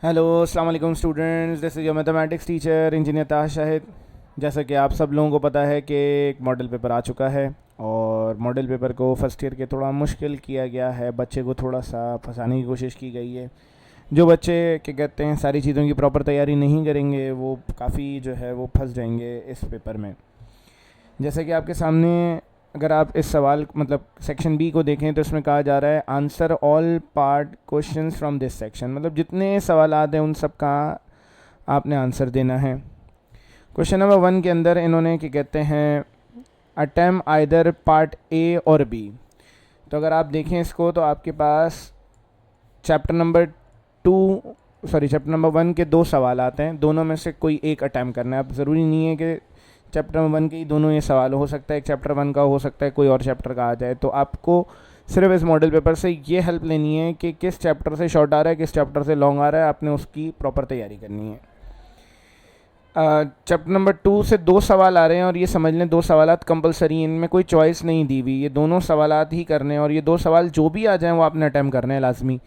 Hello अस्सलाम वालेकुम students, this is your mathematics teacher engineer ताहा शाहिद। जैसा कि आप सब लोगों को पता है कि एक मॉडल पेपर आ चुका है और मॉडल पेपर को फर्स्ट ईयर के थोड़ा मुश्किल किया गया है, बच्चे को थोड़ा सा फंसाने की कोशिश की गई है। जो बच्चे क्या कहते हैं सारी चीज़ों की प्रॉपर तैयारी नहीं करेंगे वो काफ़ी जो है वो फंस जाएंगे इस पेपर में। जैसे कि आपके सामने अगर आप इस सवाल मतलब सेक्शन बी को देखें तो इसमें कहा जा रहा है answer all part questions from this section, मतलब जितने सवाल हैं उन सब का आपने आंसर देना है। क्वेश्चन नंबर 1 के अंदर इन्होंने क्या कहते हैं अटेम्प्ट आइदर पार्ट ए और बी। तो अगर आप देखें इसको तो आपके पास चैप्टर नंबर 1 के दो सवाल आते हैं, दोनों में से कोई एक अटैम्प्ट करना है। अब ज़रूरी नहीं है कि चैप्टर 1 के ही दोनों ये सवाल हो सकता है, एक चैप्टर 1 का हो सकता है, कोई और चैप्टर का आ जाए। तो आपको सिर्फ इस मॉडल पेपर से ये हेल्प लेनी है कि किस चैप्टर से शॉर्ट आ रहा है, किस चैप्टर से लॉन्ग आ रहा है, आपने उसकी प्रॉपर तैयारी करनी है। चैप्टर नंबर 2 से दो सवाल आ रहे हैं और ये समझ लें दो सवालात कंपलसरी हैं, इनमें कोई चॉइस नहीं दी हुई, ये दोनों सवालात ही करने हैं और ये दो सवाल जो भी आ जाएँ वो आपने अटैम्प्ट करने हैं लाजमी।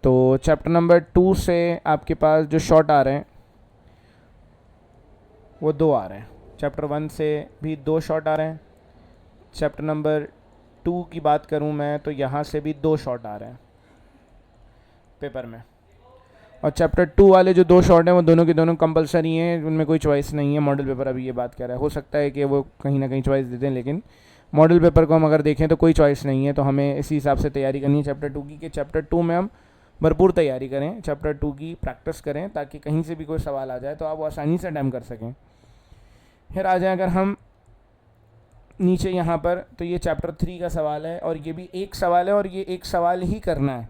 तो चैप्टर नंबर 2 से आपके पास जो शॉर्ट आ रहे हैं वो दो आ रहे हैं। चैप्टर 1 से भी दो शॉर्ट आ रहे हैं। चैप्टर नंबर 2 की बात करूं मैं तो यहाँ से भी दो शॉर्ट आ रहे हैं पेपर में। और चैप्टर 2 वाले जो दो शॉर्ट हैं वो दोनों के दोनों कंपलसरी हैं, उनमें कोई चॉइस नहीं है। मॉडल पेपर अभी ये बात कह रहा है, हो सकता है कि वो कहीं ना कहीं चॉइस दे दें, लेकिन मॉडल पेपर को हम अगर देखें तो कोई चॉइस नहीं है। तो हमें इसी हिसाब से तैयारी करनी है चैप्टर 2 की, कि चैप्टर 2 में हम भरपूर तैयारी करें, चैप्टर 2 की प्रैक्टिस करें ताकि कहीं से भी कोई सवाल आ जाए तो आप वो आसानी से अटैम्प्ट कर सकें। फिर आ जाए अगर हम नीचे यहाँ पर, तो ये चैप्टर 3 का सवाल है और ये भी एक सवाल है और ये एक सवाल ही करना है।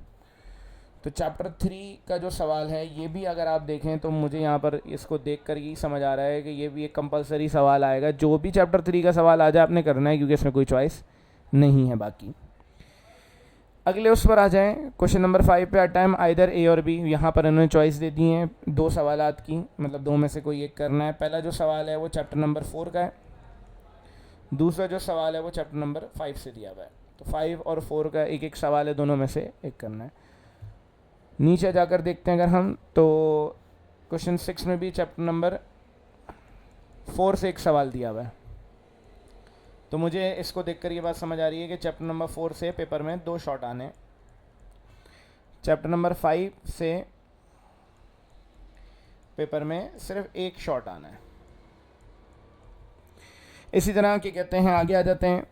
तो चैप्टर 3 का जो सवाल है ये भी अगर आप देखें तो मुझे यहाँ पर इसको देख कर ही समझ आ रहा है कि ये भी एक कंपलसरी सवाल आएगा। जो भी चैप्टर 3 का सवाल आ जाए आपने करना है, क्योंकि इसमें कोई चॉइस नहीं है बाकी। अगले उस पर आ जाएं, क्वेश्चन नंबर 5 पे अटैम्प्ट आइदर ए और बी। यहाँ पर इन्होंने चॉइस दे दी हैं दो सवालात की, मतलब दो में से कोई एक करना है। पहला जो सवाल है वो चैप्टर नंबर 4 का है, दूसरा जो सवाल है वो चैप्टर नंबर 5 से दिया हुआ है। तो 5 और 4 का एक एक सवाल है, दोनों में से एक करना है। नीचे जाकर देखते हैं अगर हम, तो क्वेश्चन 6 में भी चैप्टर नंबर 4 से एक सवाल दिया हुआ है। तो मुझे इसको देखकर ये बात समझ आ रही है कि चैप्टर नंबर 4 से पेपर में दो शॉर्ट आने हैं, चैप्टर नंबर 5 से पेपर में सिर्फ एक शॉर्ट आना है। इसी तरह क्या कहते हैं आगे आ जाते हैं,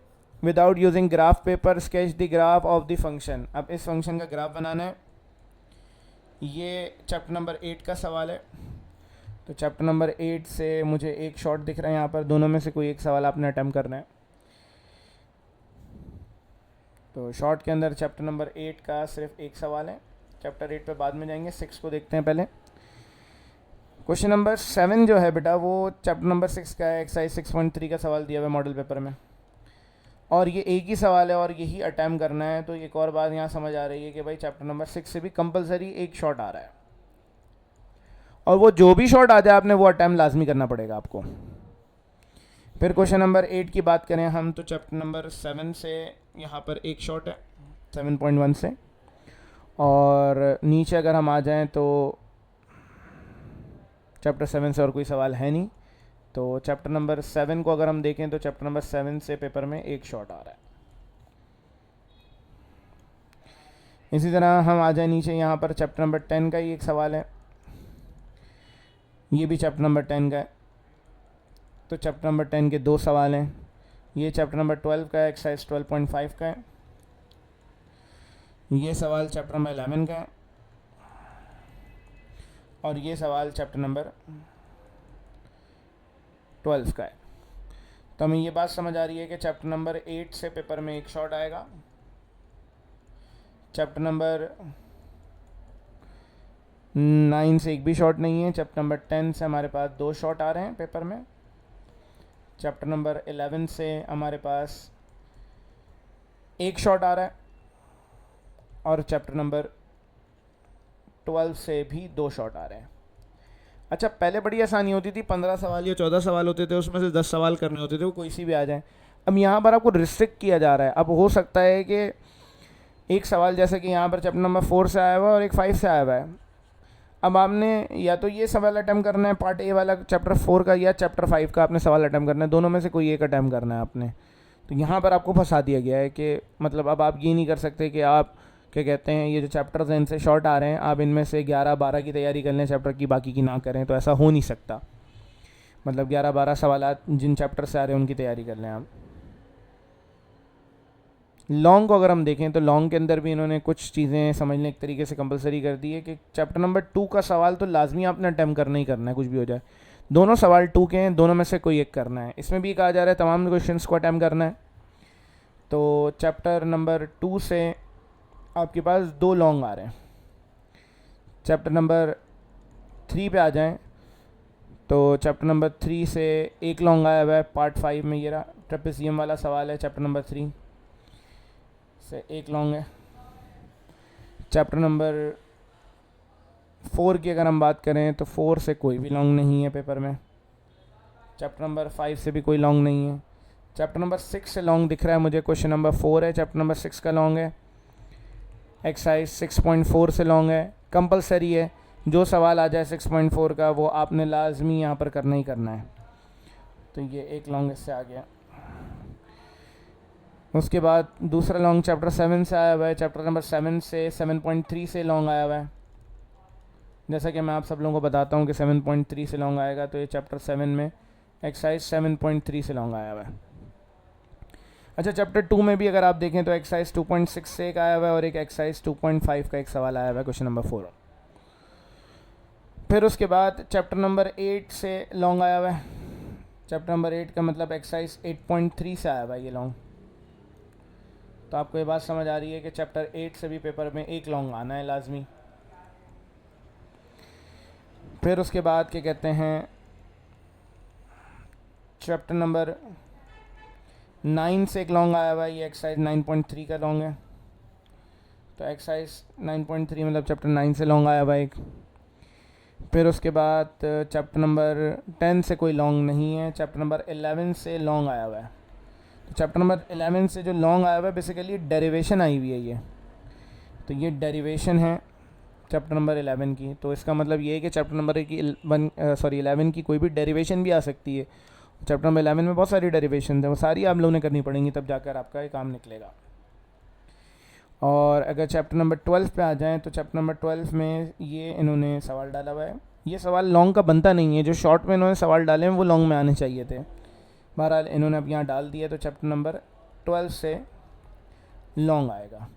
without using graph paper sketch the graph of the function. अब इस फंक्शन का ग्राफ बनाना है, ये चैप्टर नंबर 8 का सवाल है। तो चैप्टर नंबर 8 से मुझे एक शॉर्ट दिख रहा है यहाँ पर, दोनों में से कोई एक सवाल आपने अटैम्प्ट करना है। तो शॉर्ट के अंदर चैप्टर नंबर 8 का सिर्फ एक सवाल है, चैप्टर 8 पे बाद में जाएंगे, 6 को देखते हैं पहले। क्वेश्चन नंबर 7 जो है बेटा वो चैप्टर नंबर 6 का है, एक्सरसाइज 6.3 का सवाल दिया हुआ है मॉडल पेपर में, और ये एक ही सवाल है और यही अटैम्प्ट करना है। तो एक और बात यहाँ समझ आ रही है कि भाई चैप्टर नंबर 6 से भी कंपलसरी एक शॉर्ट आ रहा है और वो जो भी शॉर्ट आ जाए आपने वो अटैम्प्ट लाजमी करना पड़ेगा आपको। फिर क्वेश्चन नंबर 8 की बात करें हम, तो चैप्टर नंबर 7 से यहाँ पर एक शॉर्ट है 7.1 से, और नीचे अगर हम आ जाएं तो चैप्टर 7 से और कोई सवाल है नहीं। तो चैप्टर नंबर 7 को अगर हम देखें तो चैप्टर नंबर 7 से पेपर में एक शॉर्ट आ रहा है। इसी तरह हम आ जाए नीचे, यहाँ पर चैप्टर नंबर 10 का ही एक सवाल है, ये भी चैप्टर नंबर 10 का है। तो चैप्टर नंबर 10 के दो सवाल हैं, ये चैप्टर नंबर 12 का है, एक्सरसाइज 12.5 का है। ये सवाल चैप्टर नंबर 11 का है और ये सवाल चैप्टर नंबर 12 का है। तो हमें ये बात समझ आ रही है कि चैप्टर नंबर 8 से पेपर में एक शॉर्ट आएगा, चैप्टर नंबर 9 से एक भी शॉर्ट नहीं है, चैप्टर नंबर 10 से हमारे पास दो शॉर्ट आ रहे हैं पेपर में, चैप्टर नंबर 11 से हमारे पास एक शॉर्ट आ रहा है और चैप्टर नंबर 12 से भी दो शॉर्ट आ रहे हैं। अच्छा, पहले बड़ी आसानी होती थी, 15 सवाल या 14 सवाल होते थे, उसमें से 10 सवाल करने होते थे, वो कोई सी भी आ जाए। अब यहाँ पर आपको रिस्ट्रिक्ट किया जा रहा है। अब हो सकता है कि एक सवाल जैसे कि यहाँ पर चैप्टर नंबर 4 से आया हुआ है और एक 5 से आया हुआ है, अब आपने या तो ये सवाल अटैम्प्ट करना है पार्ट ए वाला चैप्टर 4 का, या चैप्टर 5 का आपने सवाल अटैम्प्ट करना है, दोनों में से कोई एक अटैम्प्ट करना है आपने। तो यहाँ पर आपको फंसा दिया गया है कि मतलब अब आप ये नहीं कर सकते कि आप क्या कहते हैं ये जो चैप्टर्स हैं इनसे शॉर्ट आ रहे हैं, आप इनमें से 11-12 की तैयारी कर लें चैप्टर की, बाकी की ना करें, तो ऐसा हो नहीं सकता। मतलब 11-12 सवाल जिन चैप्टर से आ रहे हैं उनकी तैयारी कर लें आप। लॉन्ग को अगर हम देखें तो लॉन्ग के अंदर भी इन्होंने कुछ चीज़ें समझने एक तरीके से कंपलसरी कर दी है कि चैप्टर नंबर 2 का सवाल तो लाजमी आपने अटैम्प्ट करना ही करना है, कुछ भी हो जाए। दोनों सवाल 2 के हैं, दोनों में से कोई एक करना है। इसमें भी कहा जा रहा है तमाम क्वेश्चंस को अटैम्प्ट करना है। तो चैप्टर नंबर 2 से आपके पास 2 लॉन्ग आ रहे हैं। चैप्टर नंबर 3 पे आ जाएं तो चैप्टर नंबर 3 से एक लॉन्ग आया हुआ है पार्ट 5 में, ये रहा ट्रेपेजियम वाला सवाल है, चैप्टर नंबर 3 से एक लॉन्ग है। चैप्टर नंबर 4 की अगर हम बात करें तो 4 से कोई भी लॉन्ग नहीं है पेपर में। चैप्टर नंबर 5 से भी कोई लॉन्ग नहीं है। चैप्टर नंबर 6 से लॉन्ग दिख रहा है मुझे, क्वेश्चन नंबर 4 है, चैप्टर नंबर 6 का लॉन्ग है। एक्सरसाइज 6.4 से लॉन्ग है, कंपलसरी है, जो सवाल आ जाए 6.4 का वो आपने लाजमी यहाँ पर करना ही करना है। तो ये एक लॉन्ग इससे आ गया। उसके बाद दूसरा लॉन्ग चैप्टर 7 से आया हुआ है। चैप्टर नंबर 7 से 7.3 से लॉन्ग आया हुआ है। जैसा कि मैं आप सब लोगों को बताता हूँ कि 7.3 से लॉन्ग आएगा, तो ये चैप्टर 7 में एक्सरसाइज 7.3 से लॉन्ग आया हुआ है। अच्छा, चैप्टर 2 में भी अगर आप देखें तो एक्सरसाइज 2.6 से एक आया हुआ है और एक एक्सरसाइज 2.5 का एक सवाल आया हुआ है, क्वेश्चन नंबर 4। फिर उसके बाद चैप्टर नंबर 8 से लॉन्ग आया हुआ है। चैप्टर नंबर 8 का मतलब एक्सरसाइज 8.3 से आया हुआ है ये लॉन्ग। तो आपको ये बात समझ आ रही है कि चैप्टर 8 से भी पेपर में एक लॉन्ग आना है लाजमी। फिर उसके बाद क्या कहते हैं, चैप्टर नंबर 9 से एक लॉन्ग आया हुआ है, ये एक्सरसाइज 9.3 का लॉन्ग है। तो एक्सरसाइज 9.3 मतलब चैप्टर 9 से लॉन्ग आया हुआ है एक। फिर उसके बाद चैप्टर नंबर 10 से कोई लॉन्ग नहीं है। चैप्टर नंबर 11 से लॉन्ग आया हुआ है। तो चैप्टर नंबर 11 से जो लॉन्ग आया हुआ है बेसिकली डेरिवेशन आई हुई है ये। तो ये डेरिवेशन है चैप्टर नंबर 11 की। तो इसका मतलब ये है कि चैप्टर नंबर 11 की कोई भी डेरिवेशन भी आ सकती है। चैप्टर नंबर 11 में बहुत सारी डेरिवेशन है, वो सारी आप लोगों ने करनी पड़ेंगी, तब जाकर आपका ये काम निकलेगा। और अगर चैप्टर नंबर 12 पे आ जाएं तो चैप्टर नंबर 12 में ये इन्होंने सवाल डाला हुआ है। ये सवाल लॉन्ग का बनता नहीं है, जो शॉर्ट में इन्होंने सवाल डाले हैं वो लॉन्ग में आने चाहिए थे। बहरहाल इन्होंने अब यहाँ डाल दिया, तो चैप्टर नंबर 12 से लॉन्ग आएगा।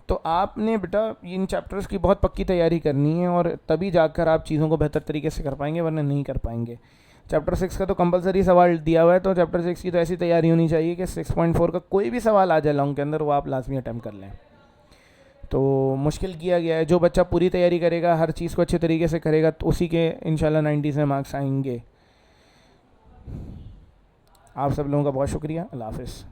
तो आपने बेटा इन चैप्टर्स की बहुत पक्की तैयारी करनी है, और तभी जाकर आप चीज़ों को बेहतर तरीके से कर पाएंगे, वरना नहीं कर पाएंगे। चैप्टर 6 का तो कंपलसरी सवाल दिया हुआ है, तो चैप्टर 6 की तो ऐसी तैयारी होनी चाहिए कि 6.4 का कोई भी सवाल आ जाए लॉन्ग के अंदर वो आप लाजमी अटैम्प्ट कर लें। तो मुश्किल किया गया है। जो बच्चा पूरी तैयारी करेगा, हर चीज़ को अच्छे तरीके से करेगा, तो उसी के इंशाल्लाह 90s में मार्क्स आएंगे। आप सब लोगों का बहुत शुक्रिया। अल्लाह हाफ़िज़।